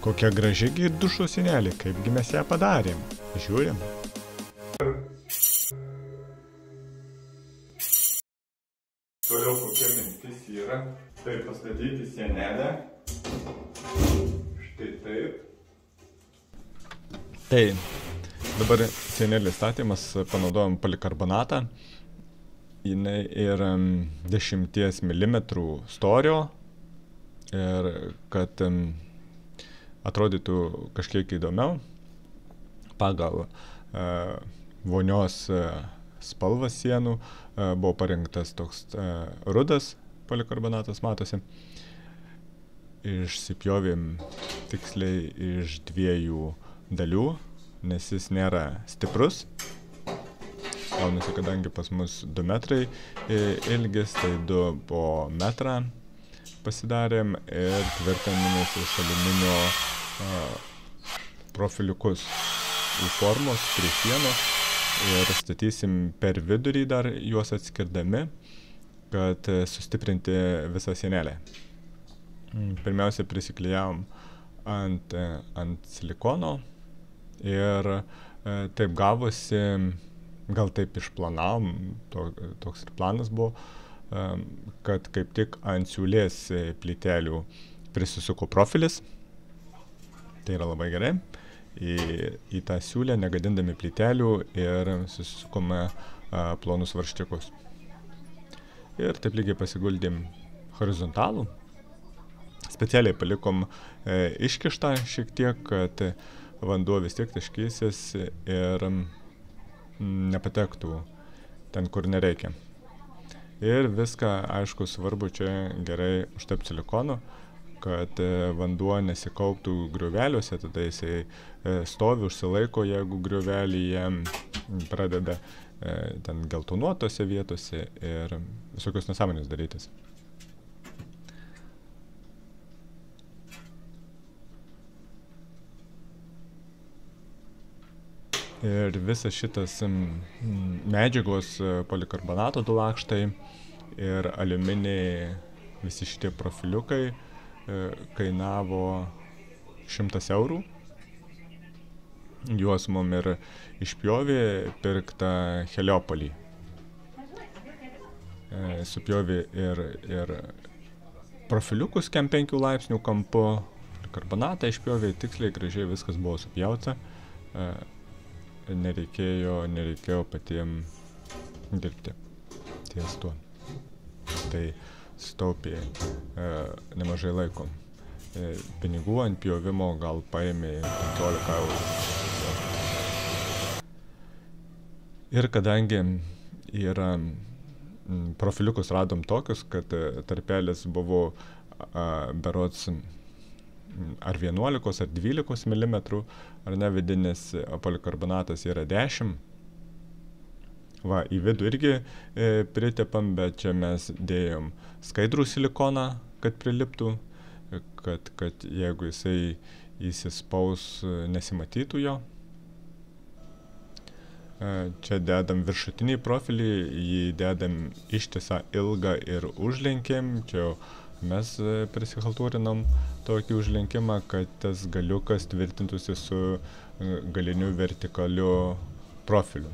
Kokia gražiai dušo sienelė, kaipgi mes ją padarėm. Žiūrim. Toliau kokia mintis yra, tai pastatyti sienelę. Štai taip. Tai dabar sienelės statymas panaudojom polikarbonatą. Jinai yra 10 mm storio ir kad atrodytų kažkiek įdomiau, pagal vonios spalvas sienų buvo parinktas toks rudas polikarbonatas, matosi. Išsipjovėm tiksliai iš 2 dalių, nes jis nėra stiprus. Gaunasi, kadangi pas mus 2 metrai ilgis, tai 2 po metrą pasidarėm ir tvirtinamės iš aliuminio profiliukus į formos prie sienos ir statysim per vidurį dar juos atskirdami, kad sustiprinti visą sienelę. Pirmiausia, prisiklijavom ant silikono ir taip gavosi, gal taip išplanavom, toks ir planas buvo, kad kaip tik ant siūlės plytelių prisisuko profilis. Tai yra labai gerai. Į tą siūlę, negadindami plytelių, ir susisukome plonus varžčiukus. Ir taip lygiai pasiguldėm horizontalų. Specialiai palikom iškištą šiek tiek, kad vanduo vis tiek taškysis ir nepatektų ten, kur nereikia. Ir viską, aišku, svarbu čia gerai užtepti silikonu, kad vanduo nesikauptų grioveliuose, tada jisai stovi, užsilaiko, jeigu griovelyje pradeda ten geltonuotose vietose ir visokios nesąmonės darytis. Ir visas šitas medžiagos polikarbonato 2 lakštai ir aliuminiai visi šitie profiliukai kainavo 100 eurų. Juos mum ir išpjovė pirktą Heliopolį. Supjovė ir profiliukus kem 5 laipsnių kampu, karbonatą išpjovė, tiksliai gražiai viskas buvo supjauta. Nereikėjo patiem dirbti ties tuo. Tai sutaupė nemažai laiko. Pinigų ant pjovimo gal paėmė 15 eurų. Ir kadangi yra profiliukus radom tokius, kad tarpelis buvo berods ar 11 ar 12 mm, ar ne, vidinis polikarbonatas yra 10. Va, į vidų irgi pritepam, bet čia mes dėjom skaidrų silikoną, kad priliptų, kad jeigu jisai įsispaus, nesimatytų jo. Čia dedam viršutinį profilį, jį dedam ištisą ilgą ir užlenkėm. Čia mes prisihaltūrinom tokį užlenkimą, kad tas galiukas tvirtintųsi su galiniu vertikaliu profiliu.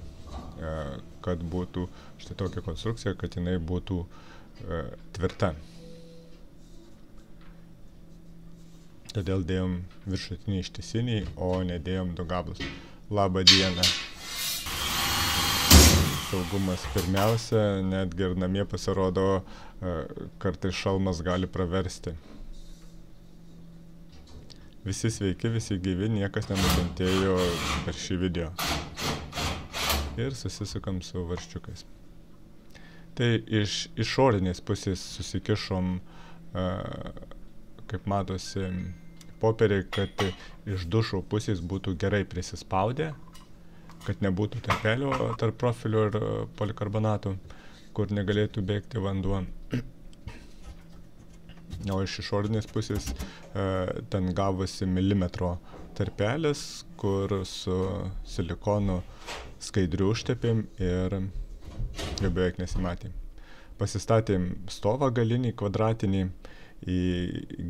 Kad būtų štai tokia konstrukcija, kad jinai būtų tvirta. Todėl dėjom viršutinį ištisinį, o nedėjom 2 gabalus. Labą dieną. Saugumas pirmiausia, netgi ir namie pasirodo, kartais šalmas gali praversti. Visi sveiki, visi gyvi, niekas nenukentėjo per šį video. Ir susisukam su varžčiukais. Tai iš išorinės pusės susikišom, kaip matosi, popieriai, kad iš dušo pusės būtų gerai prisispaudę, kad nebūtų tarpelio tarp profilio ir polikarbonatų, kur negalėtų bėgti vanduo. O iš išorinės pusės ten gavosi milimetro tarpelis, kur su silikonu skaidriu užtepėm ir jau beveik nesimatė. Pasistatėm stovą galinį, kvadratinį į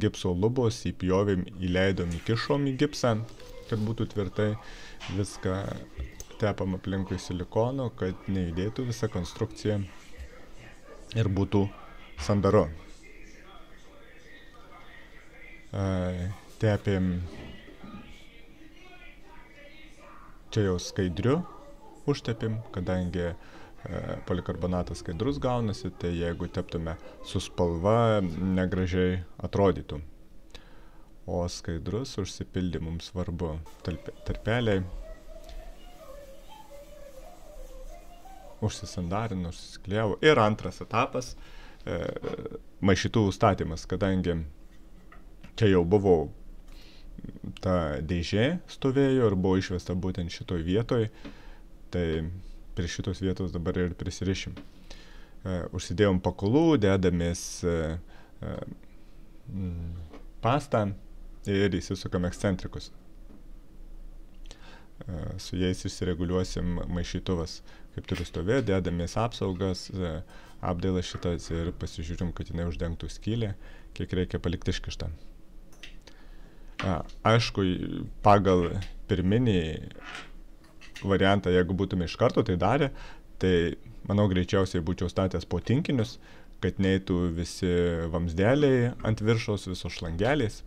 gipso lubos, įpjovėm, įleidom, įkišom į gipsą, kad būtų tvirtai, viską tepam aplinkui silikonu, kad nejudėtų visa konstrukcija ir būtų sandaru. Tepėm čia jau skaidriu užtepim, kadangi polikarbonatas skaidrus gaunasi, tai jeigu teptume su spalva, negražiai atrodytų. O skaidrus užsipildė mums svarbu tarpeliai. Užsisandarino, užsisklijavo. Ir antras etapas maišytuvų statymas, kadangi čia jau buvo ta dėžė stovėjo ir buvo išvesta būtent šitoj vietoj, tai prie šitos vietos dabar ir prisirišim. Užsidėjom pakulų, dedamės pastą ir įsisukam ekscentrikus. Su jais išsireguliuosim maišytuvas, kaip turi stovėti, dedamės apsaugas, apdailas šitas ir pasižiūrim, kad jinai uždengtų skylę, kiek reikia palikti iškištą. Aišku, pagal pirminį variantą, jeigu būtume iš karto tai darę, tai manau greičiausiai būčiau statęs po tinkinius, kad neitų visi vamsdeliai ant viršaus, visos šlangelės.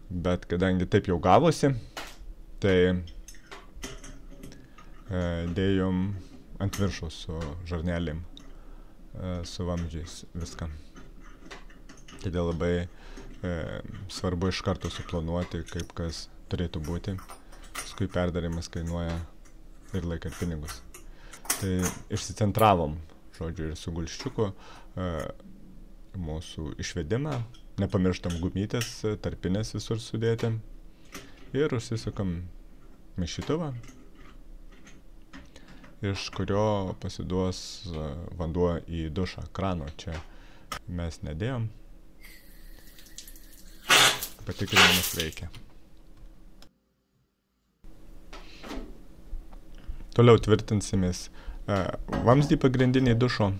Bet kadangi taip jau gavosi, tai dėjom ant viršaus su žarnelėm, su vamzdžiais viską. Todėl labai svarbu iš karto suplanuoti, kaip kas turėtų būti. Paskui perdarimas kainuoja ir laiką ir pinigus. Tai išsicentravom, žodžiu, ir su gulščiuku mūsų išvedimą. Nepamirštam gumytės, tarpinės visur sudėti. Ir užsisukam maišytuvą, iš kurio pasiduos vanduo į dušą. Krano čia mes nedėjom. Patikrinimas veikia. Toliau tvirtinsimės vamzdį pagrindinį dušo.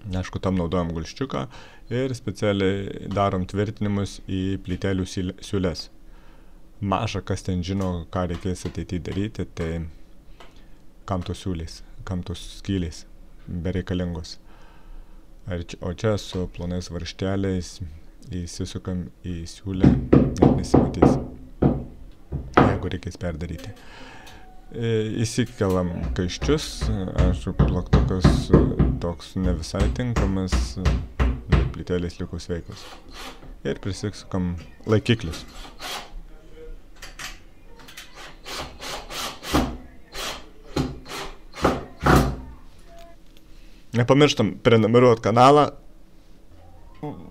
Aišku, tam naudojam gulščiuką ir specialiai darom tvirtinimus į plytelių siūles. Maža kas ten žino, ką reikės ateityje daryti, tai kam tos siūlės, kam tos skylės bereikalingos. O čia su plonais varžteliais įsisukam į siūlę, net nesimatys, jeigu reikės perdaryti. Įsikelam kaiščius, aišku, plaktukas toks ne visai tinkamas, bet plytelės liko sveikos. Ir prisisukam laikiklius. Nepamirštam prenumeruoti kanalą,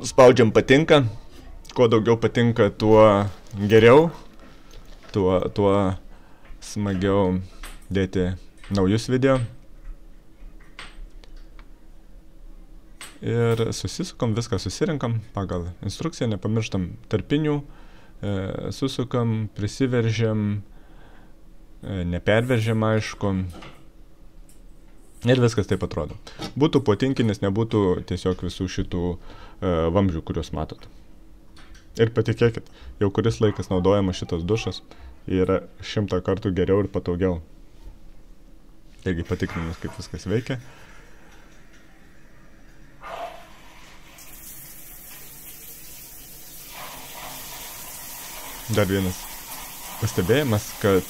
spaudžiam patinka, kuo daugiau patinka, tuo geriau, tuo smagiau dėti naujus video. Ir susisukam, viską susirinkam pagal instrukciją, nepamirštam tarpinių, susukam, prisiveržiam, neperveržiam, aišku. Ir viskas taip atrodo. Būtų potinkinis, nebūtų tiesiog visų šitų vamzdžių, kuriuos matot. Ir patikėkit, jau kuris laikas naudojamas šitas dušas yra 100 kartų geriau ir patogiau. Taigi patikrinimas, kaip viskas veikia. Dar vienas pastebėjimas, kad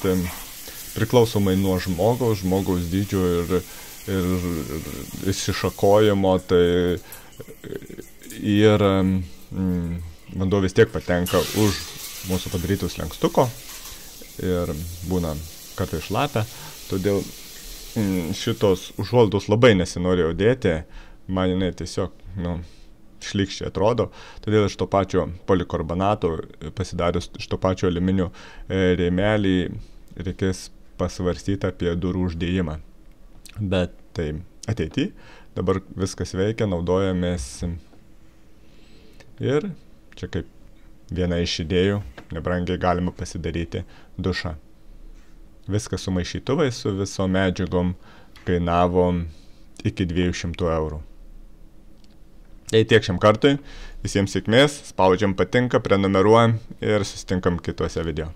priklausomai nuo žmogaus dydžio ir išsišakojimo, tai ir vanduo vis tiek patenka už mūsų padarytus lenkstuko ir būna kartais šlapia, todėl šitos užuolaidos labai nesinorėjau dėti, man jinai tiesiog šlykščiai atrodo, todėl iš to pačio polikarbonato pasidarius iš to pačio aliuminio rėmelį reikės pasvarstyti apie durų uždėjimą. Bet tai ateityje, dabar viskas veikia, naudojamės ir čia kaip viena iš idėjų, nebrangiai galima pasidaryti dušą. Viskas su maišytuvais, su viso medžiagom kainavo iki 200 eurų. Tai tiek šiam kartui. Visiems sėkmės, spaudžiam patinka, prenumeruojam ir susitinkam kituose video.